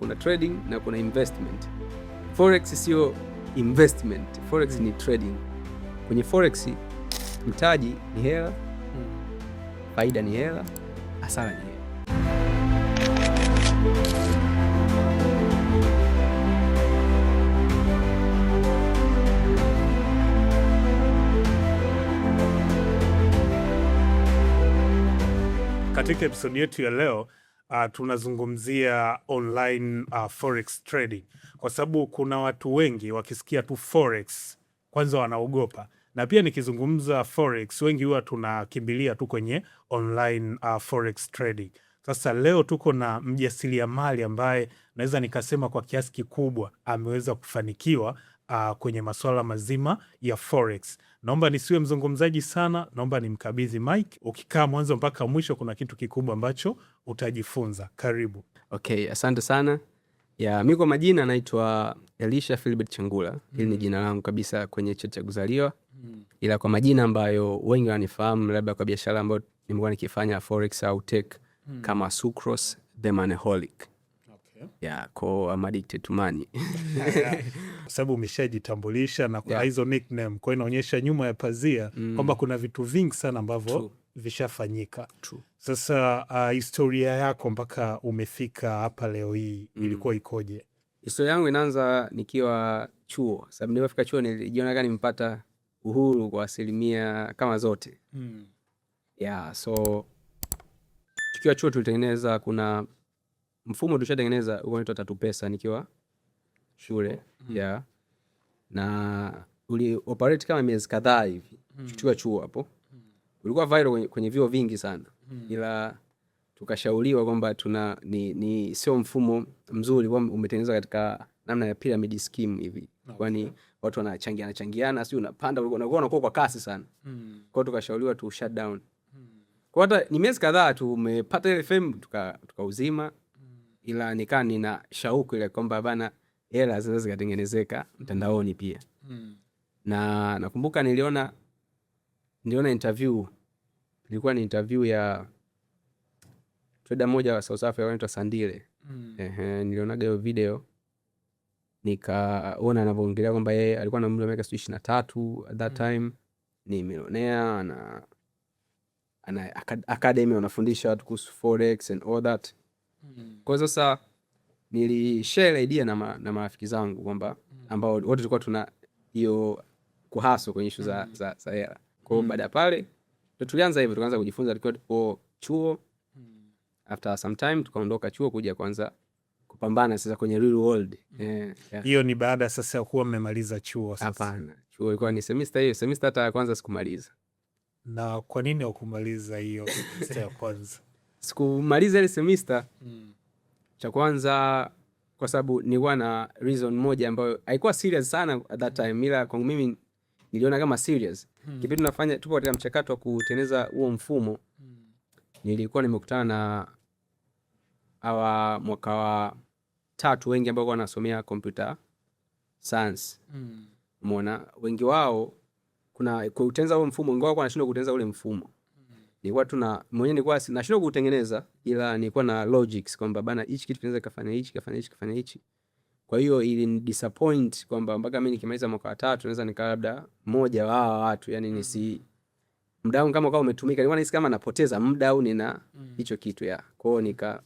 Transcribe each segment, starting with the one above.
Kuna trading na kuna investment. Forex sio investment, forex ni trading. Kwenye forex mtaji ni hela, faida ni hela, hasara ni hela. Katika episodi yetu ya leo tunazungumzia online forex trading, kwa sababu kuna watu wengi wakisikia tu forex kwanza wanaogopa, na pia nikizungumza forex wengi huwa tunakimbilia tu kwenye online forex trading. Sasa leo tuko na mjasiriamali ambaye naweza nikasema kwa kiasi kikubwa ameweza kufanikiwa kwenye masuala mazima ya forex. Naomba nisiwe mzungumzaji sana, naomba nimkabidhi mic. Ukikaa mwanzo mpaka mwisho kuna kitu kikubwa ambacho utajifunza. Karibu. Okay, asante sana. Mimi kwa majina naitwa Elisha Philbert Changula. Hili ni jina langu kabisa kwenye cheti cha kuzaliwa. Ila kwa majina ambayo wengi wanifahamu labda kwa biashara ambayo nimekuwa nikifanya forex au tech kama Sucrose the Moneyholic. I'm addicted to money. Kwa sababu umeshajitambulisha na kuna hizo nickname, kwa inaonyesha nyuma ya pazia kwamba kuna vitu vingi sana ambavyo vishafanyika. Sasa historia yako mpaka umefika hapa leo hii ilikuwa ikoje? Historia yangu inaanza nikiwa chuo. Sababu nilipofika chuo nilijiona kama nimepata uhuru kwa asilimia kama zote. So tukiwa chuo tulitengeneza, kuna mfumo tulishatengeneza unaitwa Tatu Pesa nikiwa shule. Na uli operate kama miezi kadhaa hivi. Tukiwa chuo hapo. Ulikuwa viral kwenye vyuo vingi sana. Ila tukashauriwa kwamba ni sio mfumo mzuri, umetengenezwa katika namna ya pyramid scheme hivi. Kwani watu wanachangiana, sio unapanda unakuwa kwa kasi sana. Kwa hiyo tukashauriwa tu shut down. Kwa hata ni miezi kadhaa tumepata ile fame tukauzima. Ila nikaa nina shauku ile kwamba bana hela zinaweza zikatengenezeka mtandaoni pia. Na nakumbuka niliona interview. Ilikuwa ni interview ya trader mmoja wa South Africa anaitwa Sandile. Nilionaga hiyo video nikaona anavyoongelea kwamba yeye alikuwa na umri wa miaka 23 at that time, ni millionaire na ana academy anafundisha watu kuhusu forex and all that. Kwa hiyo sasa nilishare idea na marafiki zangu kwamba ambao wote tulikuwa tuna hiyo kuhaso kwenye issue za hela. Kwa hiyo baada ya pale tulianza hivyo, tukaanza kujifunza tukiwa chuo. After some time tukaondoka chuo kuja kwanza kupambana sasa kwenye real world. Hiyo ni baada sasa ya kuwa mmemaliza chuo sasa? Hapana, chuo ilikuwa ni semester hata ya kwanza sikumaliza. Na kwa nini hukumaliza hiyo semester ya kwanza? Sikumaliza ile semester cha kwanza kwa sababu nilikuwa na reason moja ambayo haikuwa serious sana at that time, ila kwangu mimi niliona kama serious. Kipindi tupo katika mchakato wa kutengeneza huo mfumo, nilikuwa nimekutana na hawa mwaka wa 3 wengi ambao wanasomea computer science. Umeona wengi wao kuna kutengeneza huo mfumo, ingawa wanashindwa kutengeneza ule mfumo. Nilikuwa nilikuwa nashindwa kutengeneza, ila nilikuwa na logics kwamba bana hichi kitu kinaweza kufanya hichi. Kwa hiyo ili ni disappoint kwamba mpaka mimi nikimaliza mwaka wa 3 naweza nikaa labda mmoja wa hawa watu, yani nisi muda wangu kama umetumika, nilikuwa nahisi kama napoteza muda au nina hicho kitu Kwa hiyo nika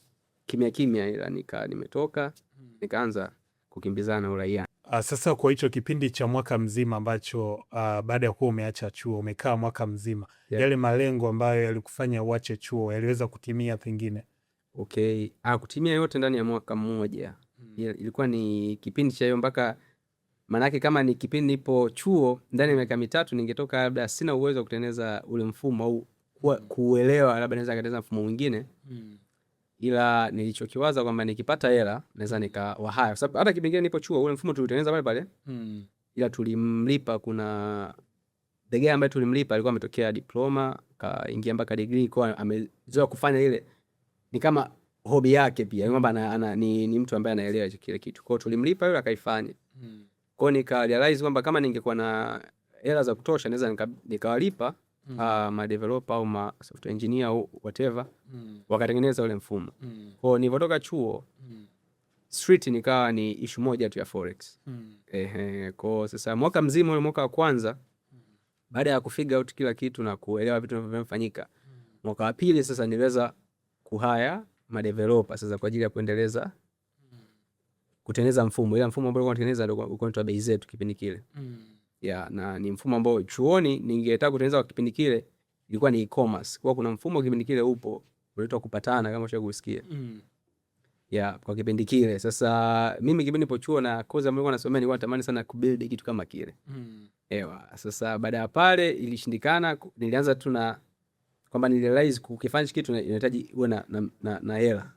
kimya ila nimetoka nikaanza kukimbizana uraia. Sasa kwa hicho kipindi cha mwaka mzima ambacho baada ya kuwa umeacha chuo umekaa mwaka mzima, yale malengo ambayo yalikufanya uache chuo yaliweza kutimia pengine? Okay, kutimia yote ndani ya mwaka mmoja. Ilikuwa ni kipindi cha hiyo mpaka, manake kama ni kipindi nipo chuo ndani ya miaka 3 ningetoka labda sina uwezo wa kutengeneza ule mfumo au kuelewa labda naweza kutengeneza mfumo mwingine. Ila nilichokiwaza kwamba nikipata hela naweza nikawahaya, kwa sababu hata kipindi nipo chuo ule mfumo tulitengeneza pale. Ila tulimlipa, kuna the guy ambaye tulimlipa alikuwa ametokea diploma kaingia mpaka degree, kwa amezoea kufanya ile ni kama hobby yake pia, kwamba ni mtu ambaye anaelewa kile kitu. Kwa hiyo tulimlipa yule akaifanya. Kwa hiyo nika realize kwamba kama ningekuwa na hela za kutosha naweza nikawalipa ma developer au ma software engineer au whatever wakatengeneza ule mfumo. Kwa hiyo nilipotoka chuo street nikawa ni issue moja tu ya forex. Kwa sasa mwaka mzima ule mwaka wa kwanza baada ya kufigure out kila kitu na kuelewa vitu vinavyofanyika, mwaka wa pili sasa niliweza kuhaya madeveloper sasa kwa ajili ya kuendeleza kutengeneza mfumo. Ile mfumo ambao tunatengeneza ndio uko kwa bei zetu kipindi kile. Na ni mfumo ambao chuoni ningetaka kutengeneza kwa kipindi kile ilikuwa ni e-commerce. Kwa kuna mfumo kipindi kile upo unaitwa kupatana kama ushawahi kusikia. Kwa kipindi kile. Sasa mimi kipindi nipo chuo na course ambayo nilikuwa nasomea nilikuwa natamani sana kubuild kitu kama kile. Sasa baada ya pale ilishindikana, nilianza tu na kwamba nilirealize kukifanya kitu inahitaji uwe na hela.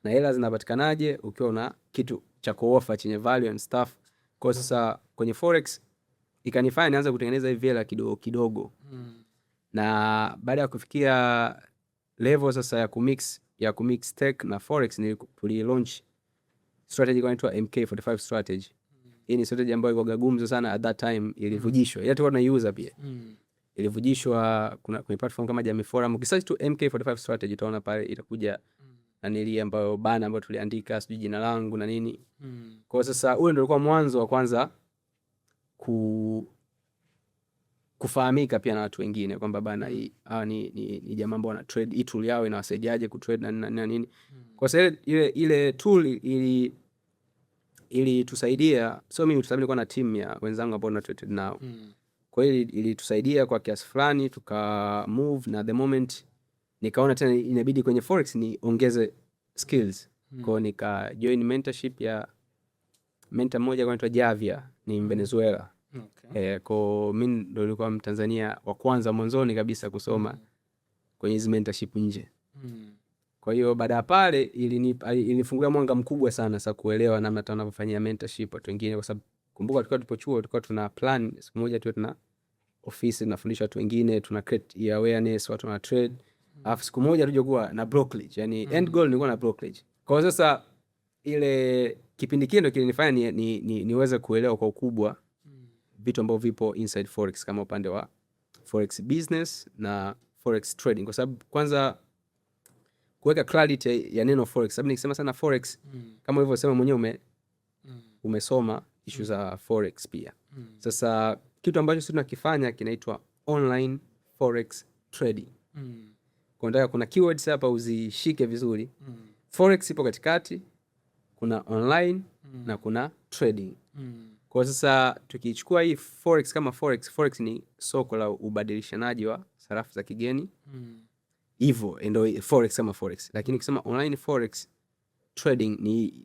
Na hela zinapatikanaje ukiwa una kitu cha kuoffer chenye value and stuff. Kwa sasa kwenye forex ikanifanya nianze kutengeneza hivi hela kidogo kidogo. Na baada ya kufikia level sasa ya kumix tech na forex tuli launch strategy inaitwa MK45 strategy. Hii ni strategy ambayo ilikuwa gumzo sana at that time, ilivujishwa. Hata tulikuwa tunaiuza pia. Ilivujishwa kwenye platform kama Jamii Forum. Ukisearch tu MK45 strategy utaona pale itakuja na nili ambayo bana ambayo tuliandika sijui jina langu na nini. Kwa sasa ule ndio ulikuwa mwanzo wa kwanza kufahamika pia na watu wengine kwamba bana ni jamaa ambao wana trade, hii tool yao inawasaidiaje kutrade na nini. Kwa sababu ile tool ili tusaidia, so mimi nilikuwa na team ya wenzangu ambao na trade nao. Kwa hiyo ili tusaidia kwa kiasi fulani tuka move, na the moment nikaona tena inabidi kwenye forex niongeze skills. Kwa hiyo nika join mentorship ya mentor mmoja anaitwa Javia, ni Venezuela. Kwa mimi ndo nilikuwa Mtanzania wa kwanza mwanzoni kabisa kusoma kwenye hizo mentorship nje. Kwa hiyo baada ya pale ilinifungulia mwanga mkubwa sana sasa kuelewa namna tunavyofanyia mentorship watu wengine, kwa sababu kumbuka tupo chuo tulikuwa tuna plan siku moja tuwe tuna office tunafundisha watu wengine, tuna create awareness watu wana trade. Alafu siku moja tuje kuwa na brokerage, yani end goal nilikuwa na brokerage. Kwa hiyo sasa ile kipindi kile ndio kilinifanya niweze kuelewa kwa ukubwa vitu ambavyo vipo inside forex, kama upande wa forex business na forex trading. Kwa sababu kwanza kuweka clarity ya neno forex, sababu nikisema sana forex kama ulivyosema mwenyewe umesoma issue za forex pia. Sasa kitu ambacho sisi tunakifanya kinaitwa online forex trading. Kwa ndaya kuna keywords hapa uzishike vizuri. Forex ipo katikati, kuna online na kuna trading. Kwa sasa tukichukua hii forex kama forex ni soko la ubadilishanaji wa sarafu za kigeni. Hivyo ndio forex kama forex. Lakini ukisema online forex trading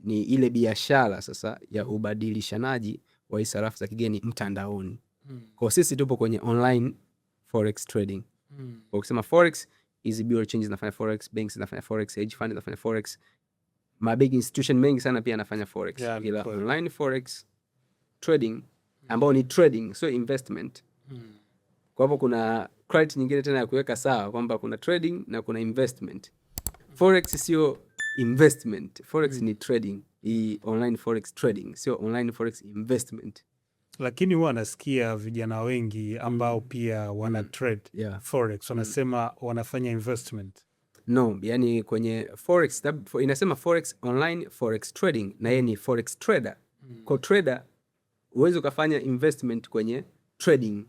ni ile biashara sasa ya ubadilishanaji wa sarafu za kigeni mtandaoni. Kwa sisi tupo kwenye online forex trading. Kwa ukisema forex, hizi bureau changes zinafanya forex, banks zinafanya forex, hedge fund zinafanya forex, big institution mengi sana pia yanafanya forex. Ila online forex trading ambao ni trading sio investment. Kwa hapo kuna credit nyingine tena ya kuweka sawa kwamba kuna trading na kuna investment. Forex sio investment, forex ni trading. Hii online forex trading sio online forex investment. Lakini huwa nasikia vijana wengi ambao pia wana trade forex wanasema wanafanya investment. No, yani kwenye forex inasema forex online forex trading na yeye ni forex trader. Kwa trader uweze ukafanya investment kwenye trading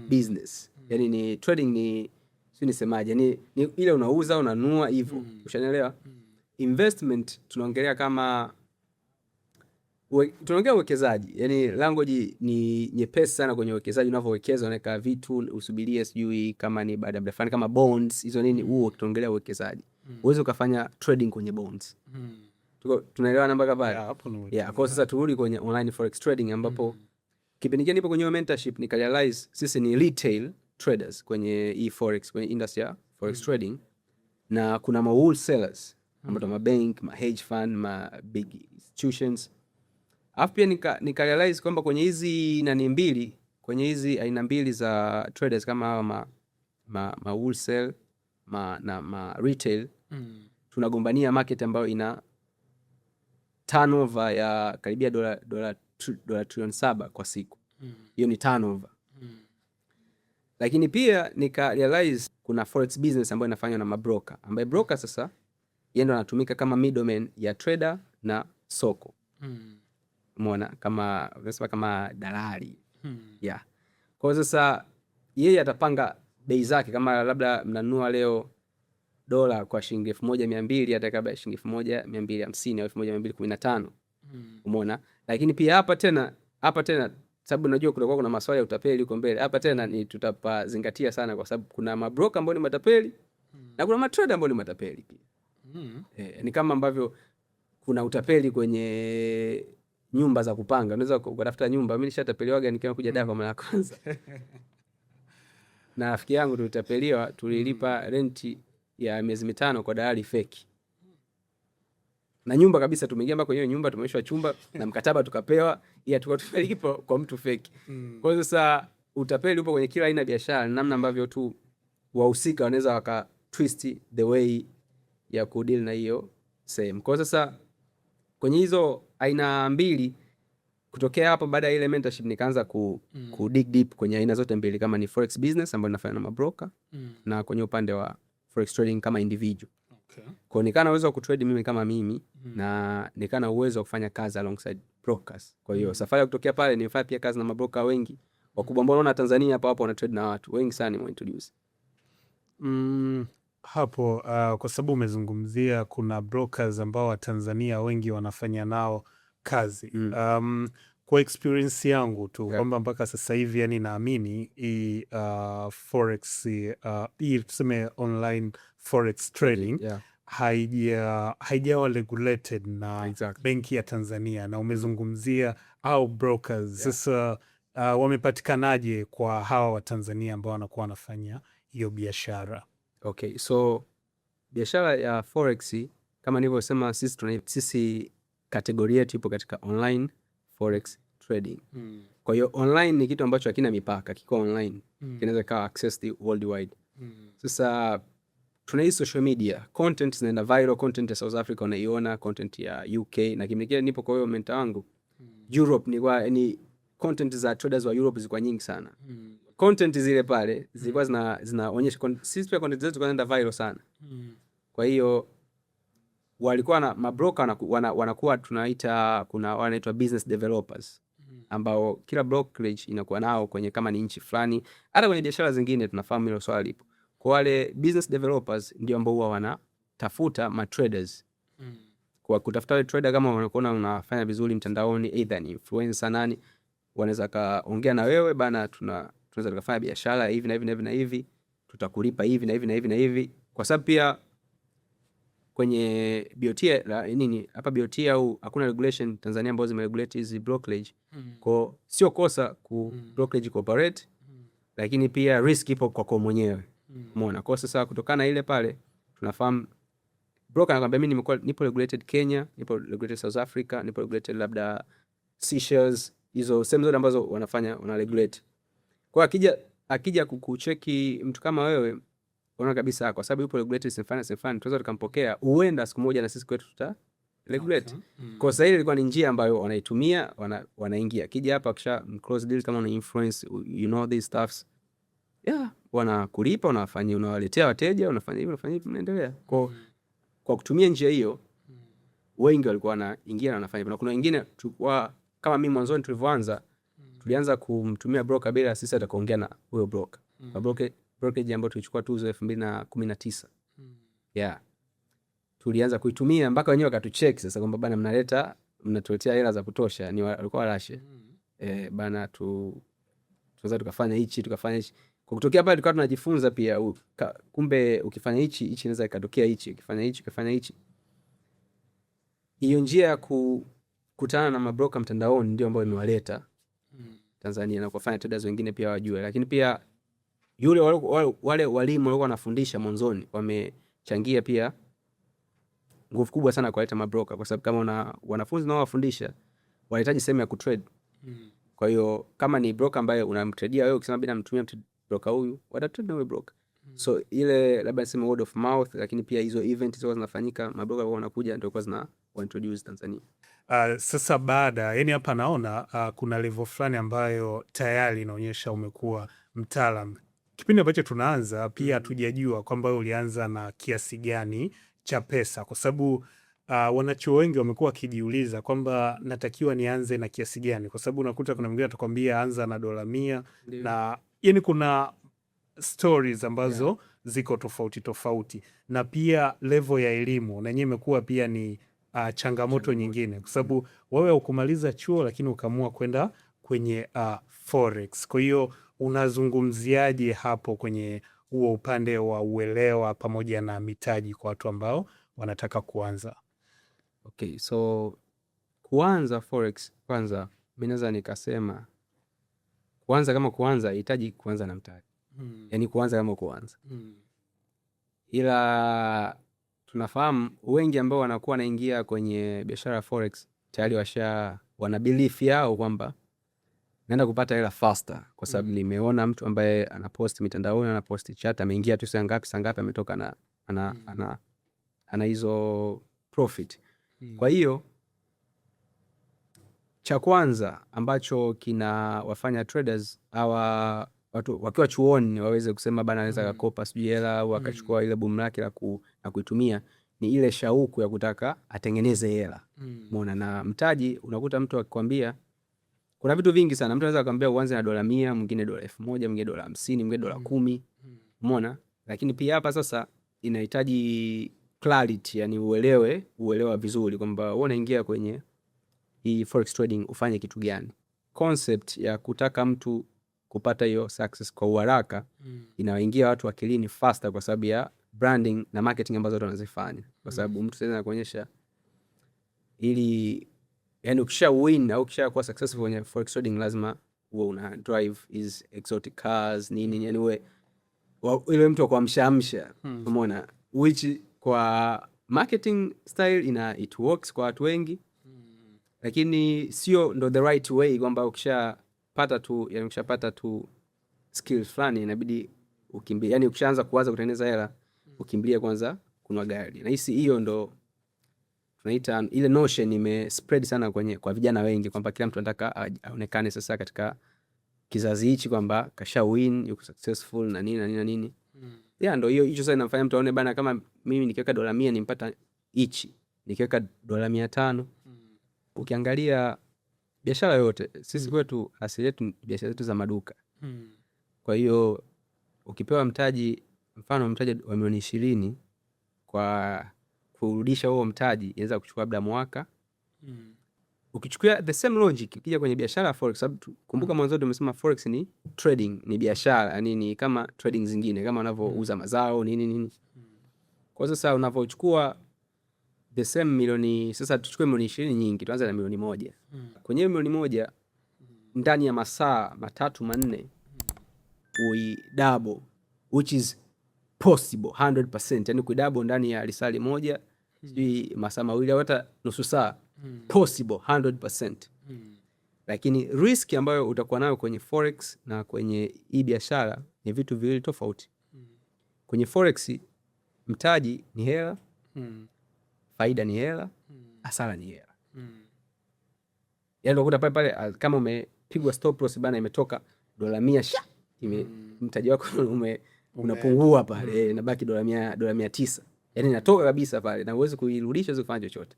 business. Yani ni trading ni sio nisemaje, ni ile unauza unanunua hivyo. Ushanielewa? Investment tunaongelea kama tunaongea uwekezaji. Yani language ni nyepesi sana kwenye uwekezaji. Unavyowekeza unaweka vitu usubirie sijui kama ni baada ya muda fulani kama bonds hizo nini, huo tunaongelea uwekezaji. Uweze ukafanya trading kwenye bonds. Tunaelewa namba kabla. Kwa sasa turudi kwenye online forex trading ambapo kipindi kile nipo kwenye mentorship nikarealize sisi ni retail traders kwenye e-forex, kwenye industry ya forex trading, na kuna ma wholesalers ambao ma bank, ma hedge fund, ma big institutions. Alafu pia nikarealize kwamba kwenye hizi kwenye hizi aina mbili za traders kama hawa ma wholesale na ma retail, tunagombania market ambayo ina turnover ya karibia dola trilioni 7 kwa siku. Hiyo ni turnover. Lakini pia nika-realize kuna forex business ambayo inafanywa na mabroker, ambaye broker sasa yeye ndo anatumika kama middleman ya trader na soko. Umeona, kama unasema kama dalali. Yeah. Kwa sasa yeye atapanga bei zake, kama labda mnanunua leo dola kwa shilingi 1200 hata kabla shilingi 1250 au 1215. Umeona? Lakini pia hapa tena sababu najua kutakuwa kuna maswali ya utapeli huko mbele. Hapa tena ni tutapazingatia sana, kwa sababu kuna mabroker ambao ni matapeli na kuna matrader ambao ni matapeli pia. Ni kama ambavyo kuna utapeli kwenye nyumba za kupanga. Unaweza kutafuta nyumba. Mimi nishatapeliwaga nikiwa kuja Dar kwa mara ya kwanza. Na rafiki yangu tulitapeliwa, tulilipa renti ya miezi 5 kwa dalali feki. Na nyumba kabisa, tumeingia mpaka kwenye nyumba, tumeishwa chumba na mkataba tukapewa, ila tulikuwa tumelipa kwa mtu feki. Kwa hiyo sasa utapeli upo kwenye kila aina ya biashara, namna ambavyo tu wahusika wanaweza waka twist the way ya kudeal na hiyo same. Kwa sasa kwenye hizo aina mbili, kutokea hapo baada ya ile mentorship nikaanza ku dig deep kwenye aina zote mbili, kama ni forex business ambayo ninafanya na mabroker na kwenye upande wa forex trading kama individual. Kwa nikana uwezo wa kutrade mimi kama mimi na nikana uwezo wa kufanya kazi alongside brokers. Kwa hiyo safari ya kutokea pale nilifanya pia kazi na mabroker wengi wakubwa ambao naona Tanzania hapa hapo wana trade na watu wengi sana ni introduce. Hapo kwa sababu umezungumzia kuna brokers ambao wa Tanzania wengi wanafanya nao kazi. Kwa experience yangu tu kwamba mpaka sasa hivi yani naamini forex hii tuseme online forex trading haijawa regulated na benki ya Tanzania, na umezungumzia au brokers. Sasa wamepatikanaje kwa hawa wa Tanzania ambao wanakuwa wanafanya hiyo biashara? Okay, so biashara ya forex kama nilivyosema, sisi kategoria yetu ipo katika online forex trading. Kwa hiyo online ni kitu ambacho hakina mipaka, kiko online, kinaweza kuwa accessed worldwide. Sasa tuna hii social media content zinaenda viral, content ya South Africa unaiona, content ya UK na kimekea nipo. Kwa hiyo mentor wangu Europe ni content za traders wa Europe zilikuwa nyingi sana. Content zile pale zilikuwa zinaonyesha sisi pia content zetu zinaenda viral sana. Kwa hiyo walikuwa na mabroker wanakuwa tunaita, kuna wanaitwa business developers ambao kila brokerage inakuwa nao kwenye kama ni nchi fulani, hata kwenye biashara zingine tunafahamu hilo swali lipo. Kwa wale business developers ndio ambao huwa wanatafuta ma traders. Kwa kutafuta wale trader kama wanakuona unafanya vizuri mtandaoni, either ni influencer nani, wanaweza kaongea na wewe bana, tunaweza tukafanya biashara hivi na hivi na hivi na hivi, tutakulipa hivi na hivi na hivi na hivi. Kwa sababu pia kwenye BOT hapa BOT au hakuna regulation Tanzania ambazo zimeregulate hizi brokerage. Kwa sio kosa ku brokerage cooperate, lakini pia risk ipo kwa mwenyewe. Umeona? Kwa sasa kutokana ile pale tunafahamu broker anakuambia mimi nipo regulated Kenya, nipo regulated South Africa, nipo regulated labda Seychelles, hizo sehemu zote ambazo wana regulate. Kwa akija kukucheki mtu kama wewe, unaona kabisa kwa sababu yupo regulated sefani tunaweza tukampokea, huenda siku moja na sisi kwetu tuta regulate. Kwa sasa ile ilikuwa ni njia ambayo wanaitumia, wanaingia kija hapa kisha close deal kama una influence, you know these stuffs. Wanakulipa, unawaletea wateja, unafanya hivi mnaendelea. Kwa kutumia njia hiyo wengi walikuwa wanaingia na wanafanya. Na kuna wengine tulikuwa kama mimi mwanzoni tulivyoanza, tulianza kumtumia broker bila sisi atakaongea na huyo broker. Brokerage ambayo tulichukua tuzo 2019. Tulianza kuitumia mpaka wenyewe wakatucheck sasa kwamba bana mnatuletea hela za kutosha, ni walikuwa rashe. Bana tunaweza tukafanya hichi. Kwa kutokea pale tulikuwa tunajifunza pia kumbe ukifanya hichi inaweza ikatokea hichi, ukifanya hichi. Hiyo njia ya kukutana na mabroker mtandaoni ndio ambayo imewaleta Tanzania na kufanya traders wengine pia wajue. Lakini pia wale walimu walikuwa wanafundisha mwanzoni wamechangia pia nguvu kubwa sana kuleta mabroker, kwa sababu kama wanafunzi nao wafundisha wanahitaji sehemu ya kutrade. Kwa hiyo kama ni broker ambaye unamtradia wewe, ukisema bila mtumia broker huyu, watatrade na wewe broker. So ile labda niseme word of mouth, lakini pia hizo event hizo zinafanyika, mabroker wanakuja ndio kwa introduce Tanzania. Sasa baada yani hapa naona kuna level fulani ambayo tayari inaonyesha umekuwa mtaalam. Kipindi ambacho tunaanza pia hatujajua kwamba ulianza na kiasi gani cha pesa, kwa sababu wanachuo wengi wamekuwa wakijiuliza kwamba natakiwa nianze na kiasi gani, kwa sababu unakuta kuna mwingine atakwambia anza na $100 na yani kuna stories ambazo ziko tofauti tofauti, na pia level ya elimu na yenyewe imekuwa pia ni changamoto nyingine, kwa sababu wewe ukumaliza chuo lakini ukaamua kwenda kwenye forex. Kwa hiyo unazungumziaje hapo kwenye huo upande wa uelewa pamoja na mitaji kwa watu ambao wanataka kuanza? Okay, so kuanza forex, kwanza mimi naweza nikasema kuanza hitaji kuanza na mtaji. Yani kuanza kama kuanza. Ila tunafahamu wengi ambao wanakuwa wanaingia kwenye biashara ya forex tayari wana belief yao kwamba naenda kupata hela faster, kwa sababu nimeona mtu ambaye anapost mitandaoni, anapost chat, ameingia tu saa ngapi ametoka ana hizo profit. Kwa hiyo cha kwanza ambacho kinawafanya traders hawa watu wakiwa chuoni waweze kusema bana anaweza kukopa sijui hela au akachukua ile boom lake na kuitumia, ni ile shauku ya kutaka atengeneze hela. Umeona, na mtaji unakuta mtu akikwambia kuna vitu vingi sana. Mtu anaweza kukwambia uanze na $100, mwingine $1000, mwingine $50, mwingine $10. Umeona? Lakini pia hapa sasa inahitaji clarity, yani uelewa vizuri kwamba wewe unaingia kwenye hii forex trading ufanye kitu gani. Concept ya kutaka mtu kupata hiyo success kwa uharaka inawaingia watu akilini faster kwa sababu ya branding na marketing ambazo watu wanazifanya. Kwa sababu mtu sasa anakuonyesha ili yani ukisha win au ukisha kuwa successful kwenye forex trading lazima uwe una drive is exotic cars nini, yani uwe ile mtu wa kuamsha. Umeona, which kwa marketing style it works kwa watu wengi, lakini sio ndo the right way, kwamba ukishapata tu skills fulani inabidi ukimbie, yani ukishaanza kuanza kutengeneza hela ukimbilia kwanza kununua gari. Na hiyo ndo tunaita ile notion imespread sana kwa vijana wengi, kwamba kila mtu anataka aonekane sasa katika kizazi hichi kwamba kasha win, yuko successful na nini. Ndo hicho sasa inafanya mtu aone bana, kama mimi nikiweka $100 nimpata hichi, nikiweka $500. Ukiangalia biashara yote, sisi kwetu asili yetu biashara zetu za maduka. Kwa hiyo ukipewa mtaji, mfano mtaji wa $20,000, kwa kurudisha huo mtaji inaweza kuchukua labda mwaka. Ukichukua the same logic ukija kwenye biashara ya forex, sababu kumbuka mwanzo tumesema forex ni trading, ni biashara, yani ni kama trading zingine, kama unavyouza mazao nini. Kwa sasa unavyochukua the same milioni, sasa tuchukue milioni 20 nyingi, tuanze na milioni 1. Kwenye milioni 1 ndani ya masaa 3-4 double, which is possible 100%, yani kuidouble ndani ya risali moja, sijui masaa 2 au hata nusu saa, possible 100%. Lakini risk ambayo utakuwa nayo kwenye forex na kwenye hii biashara ni vitu viwili tofauti. Kwenye forex mtaji ni hela, faida ni hela, hasara ni hela. Yani unakuta pale kama umepigwa stop loss bana, imetoka $100, mtaji wako unapungua pale, inabaki $900. Yani inatoka kabisa pale na uweze kuirudisha, uweze kufanya chochote.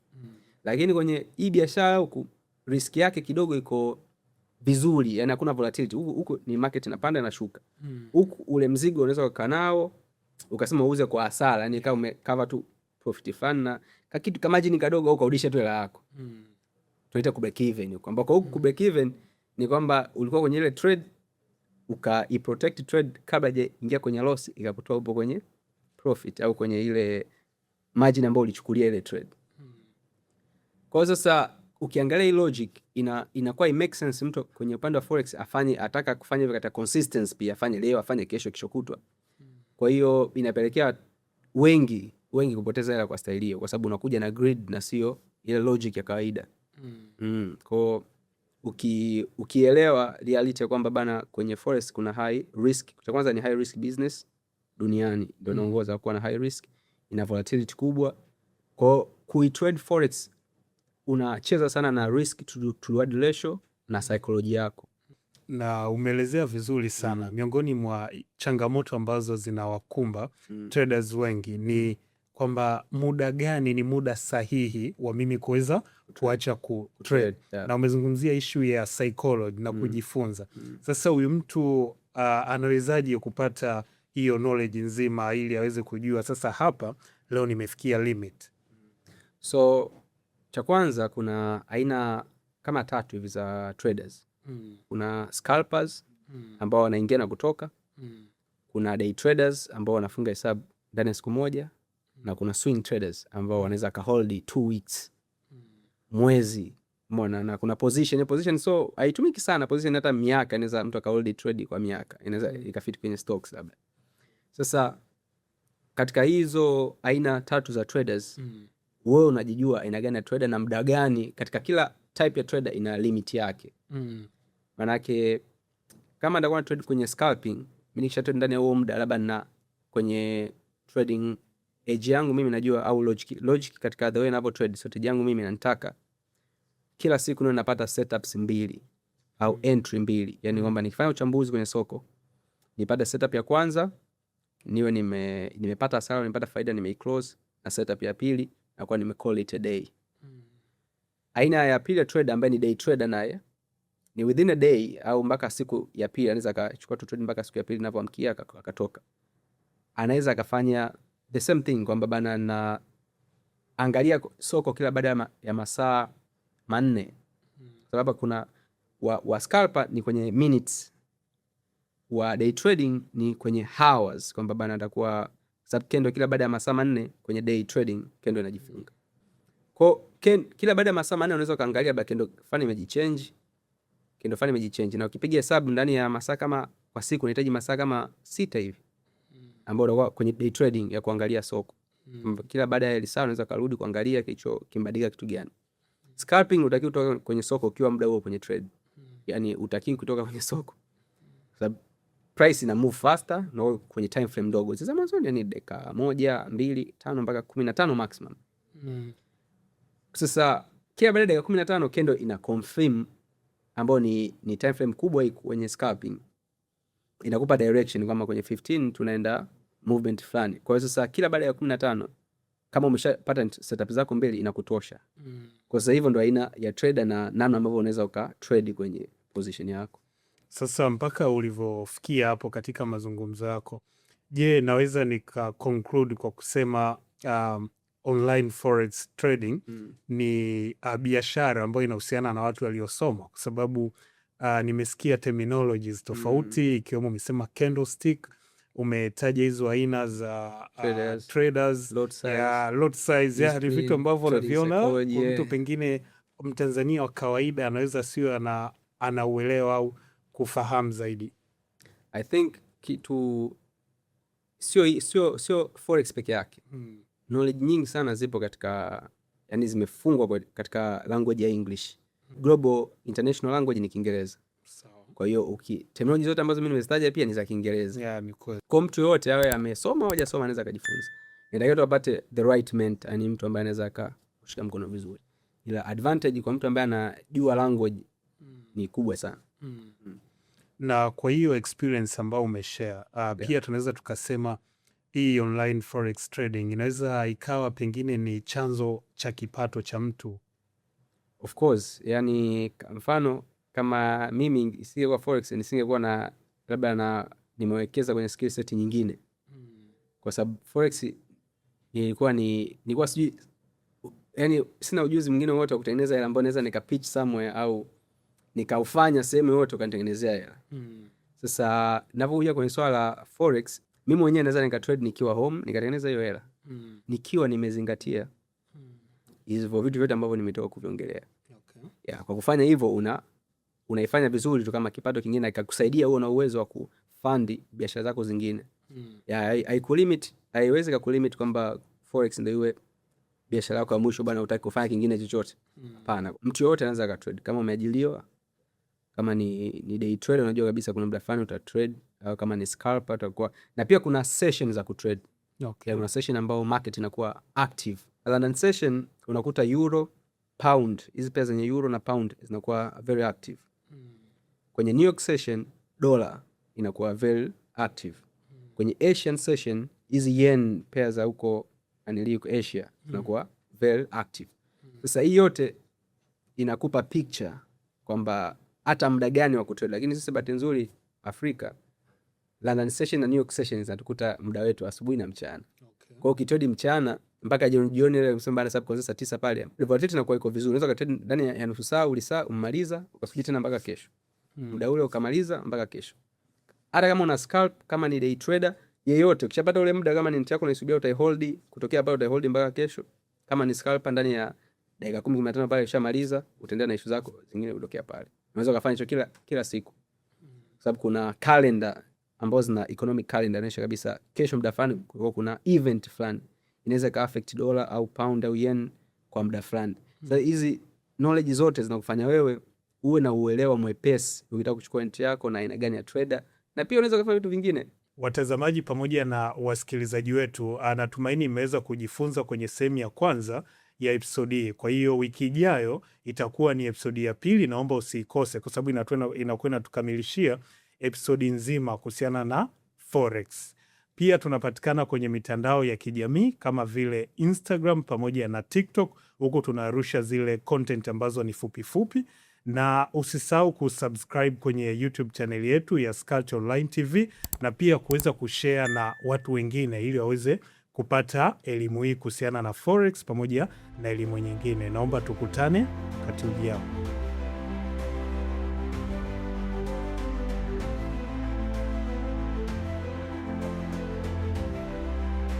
Lakini kwenye hii biashara huku risk yake kidogo iko vizuri, yani hakuna volatility. Huku ni market inapanda na shuka. Huku ule mzigo unaweza kukaa nao ukasema uuze kwa hasara, yani kama umecover tu profit fund na kitu kama margin kadogo, au kurudisha tu hela yako. Tunaita ku break even, kwamba kwa huku ku break even ni kwamba ulikuwa kwenye ile trade protect trade kabla hajaingia kwenye loss, ikakutoa upo kwenye profit au kwenye ile margin ambayo ulichukulia ile trade. Kwa sasa ukiangalia hii logic inakuwa make sense mtu kwenye upande wa forex ataka kufanya hivyo katika consistency, pia afanye leo, afanye kesho kutwa. Kwa hiyo inapelekea wengi kupoteza hela kwa style hiyo, kwa sababu unakuja na greed na sio ile logic ya kawaida. Kwa ukielewa reality kwamba bana kwenye forex kuna high risk. Cha kwanza ni high risk business duniani, ndio inaongoza kuwa na high risk, ina volatility kubwa. Kwa kuitrade forex unacheza sana na risk to reward ratio na psychology yako. Na umeelezea vizuri sana. Miongoni mwa changamoto ambazo zinawakumba traders wengi ni kwamba muda gani ni muda sahihi wa mimi kuweza kuacha kutrade. Na umezungumzia issue ya psychology na kujifunza. Sasa huyu mtu anawezaje kupata hiyo knowledge nzima ili aweze kujua sasa hapa leo nimefikia limit? So cha kwanza kuna aina kama 3 hivi za traders. Kuna scalpers ambao wanaingia na kutoka. Kuna day traders ambao wanafunga hesabu ndani ya siku moja. Na kuna swing traders ambao wanaweza ka hold 2 weeks, mwezi, umeona. Na kuna position, so haitumiki sana position, hata miaka inaweza mtu ka hold trade kwa miaka, inaweza ikafit kwenye stocks labda. Sasa katika hizo aina 3 za traders, wewe unajijua aina gani ya trader na muda gani. Katika kila type ya trader ina limit yake. Manake kama nitakuwa na trade kwenye scalping, mimi nikisha trade ndani ya huo muda, labda na kwenye trading edge yangu mimi najua, au logic katika the way ninapo trade strategy yangu mimi nataka kila siku niwe napata setups 2 au entry 2. Yani kwamba nikifanya uchambuzi kwenye soko nipate setup ya kwanza niwe nimepata hasara, nimepata faida, nimeiclose, na setup ya pili na kwa nimecall it a day. Aina ya pili ya trader ambaye ni day trader, naye ni within a day au mpaka siku ya pili anaweza akachukua trade mpaka siku ya pili ninapoamkia akatoka. Anaweza akafanya the same thing kwamba bana na angalia soko kila baada ya masaa 4. Sababu kuna wa scalper ni kwenye minutes, wa day trading ni kwenye hours, kwamba bana atakuwa sababu kendo kila baada ya masaa 4 kwenye day trading kendo inajifunga. Kwa kila baada ya masaa 4 unaweza kaangalia ba kendo fani imejichange, kendo fani imejichange, na ukipiga hesabu ndani ya masaa kama kwa siku unahitaji masaa kama 6 hivi ambao unakuwa kwenye day trading ya kuangalia soko. Kila baada ya saa unaweza karudi kuangalia kicho kimbadilika kitu gani. Scalping utaki kutoka kwenye soko ukiwa muda huo kwenye trade. Yani utaki kutoka kwenye soko, sababu price ina move faster na kwenye time frame ndogo. Sasa mwanzo ni dakika 1, 2, 5 mpaka 15 maximum. Sasa kila baada ya dakika 15 kendo ina confirm, ambao ni time frame kubwa hii kwenye scalping. Inakupa direction kama kwenye 15 tunaenda movement fulani. Kwa hiyo sasa kila baada ya 15 kama umeshapata setup zako 2 inakutosha. Kwa sasa hivyo ndo aina ya trader na namna ambavyo unaweza uka trade kwenye position yako. Sasa mpaka ulivyofikia hapo katika mazungumzo yako, je, naweza nika conclude kwa kusema online forex trading ni biashara ambayo inahusiana na watu waliosoma? Kwa sababu nimesikia terminologies tofauti ikiwemo umesema candlestick, umetaja hizo aina za traders, lot size, ya vitu ambavyo unaviona mtu pengine Mtanzania wa kawaida anaweza sio anauelewa au kufahamu zaidi. I think kitu sio forex peke yake. Knowledge nyingi sana zipo katika, yani zimefungwa katika language ya English. Global international language ni Kiingereza. Kwa hiyo terminology zote ambazo mimi nimezitaja pia ni za Kiingereza. Kwa mtu yote awe amesoma au hajasoma anaweza kujifunza. Inatakiwa apate the right mentor, yani mtu ambaye anaweza kushika mkono vizuri. Ila advantage kwa mtu ambaye anajua language ni kubwa sana. Na kwa hiyo experience ambayo umeshare, pia tunaweza tukasema hii online forex trading inaweza ikawa pengine ni chanzo cha kipato cha mtu. Of course, yani mfano kama mimi isingekuwa forex nisingekuwa na labda nimewekeza kwenye skill set nyingine. Kwa sababu forex nilikuwa sijui, yani sina ujuzi mwingine wote wa kutengeneza hela ambao naweza nika pitch somewhere au nikaufanya sehemu yote ukanitengenezea hela. Sasa ninapokuja kwenye swala la forex, mimi mwenyewe naweza nika trade nikiwa home nikatengeneza hiyo hela. Nikiwa nimezingatia hizo vitu vyote ambavyo nimetoka kuviongelea. Yeah, kwa kufanya hivyo unaifanya vizuri tu kama kipato kingine ikakusaidia uwe na uwezo wa kufund biashara zako zingine. Haiwezi kukulimit kwamba forex ndio iwe biashara yako ya mwisho bana, utaki kufanya kingine chochote. Hapana. Mtu yote anaweza ka trade kama umeajiliwa, kama ni day trader unajua kabisa kuna muda fulani uta trade, au kama ni scalper utakuwa. Na pia kuna session za kutrade. Kuna session ambao market inakuwa active. London session unakuta euro, pound, hizi pesa zenye euro na pound zinakuwa very active. Kwenye New York session dollar inakuwa very active. Kwenye Asian session hizi yen pairs za huko aniliku Asia tunakuwa very active. Sasa hii yote inakupa picture kwamba hata muda gani wa kutrade, lakini sisi bahati nzuri Afrika, London session na New York session zinatukuta muda wetu asubuhi na mchana. Okay. Kwa hiyo ukitrade mchana mpaka jioni ile kusema bana, sababu kuanzia saa 9 pale volatility inakuwa iko vizuri, unaweza kutrade ndani ya nusu saa ulisaa umaliza ukasubiri tena mpaka kesho. Muda ule ukamaliza mpaka kesho. Hata kama una scalp, kama ni day trader yeyote, ukishapata ule muda, kama ni nchi yako unaisubia, utaihold kutokea pale, utaihold mpaka kesho. Kama ni scalp, ndani ya dakika 10-15 pale ushamaliza, utaendelea na issue zako zingine kutokea pale. Unaweza kufanya hicho kila siku, sababu kuna calendar ambazo zina economic calendar inaonyesha kabisa kesho muda fulani kuna event fulani inaweza ka affect dollar au pound au yen kwa muda fulani. Sasa hizi knowledge zote zinakufanya wewe uwe na uelewa mwepesi ukitaka kuchukua entry yako na aina gani ya trader, na pia unaweza kufanya vitu vingine. Watazamaji pamoja na wasikilizaji wetu, natumaini imeweza kujifunza kwenye sehemu ya kwanza ya episode hii. Kwa hiyo wiki ijayo itakuwa ni episode ya pili, naomba usiikose kwa sababu inakuwa inatukamilishia episode nzima kuhusiana na forex. Pia tunapatikana kwenye mitandao ya kijamii kama vile Instagram pamoja na TikTok. Huko tunarusha zile content ambazo ni fupi fupi, na usisahau kusubscribe kwenye YouTube channel yetu ya Sculpture Online TV, na pia kuweza kushare na watu wengine ili waweze kupata elimu hii kuhusiana na forex pamoja na elimu nyingine. Naomba tukutane wakati ujao.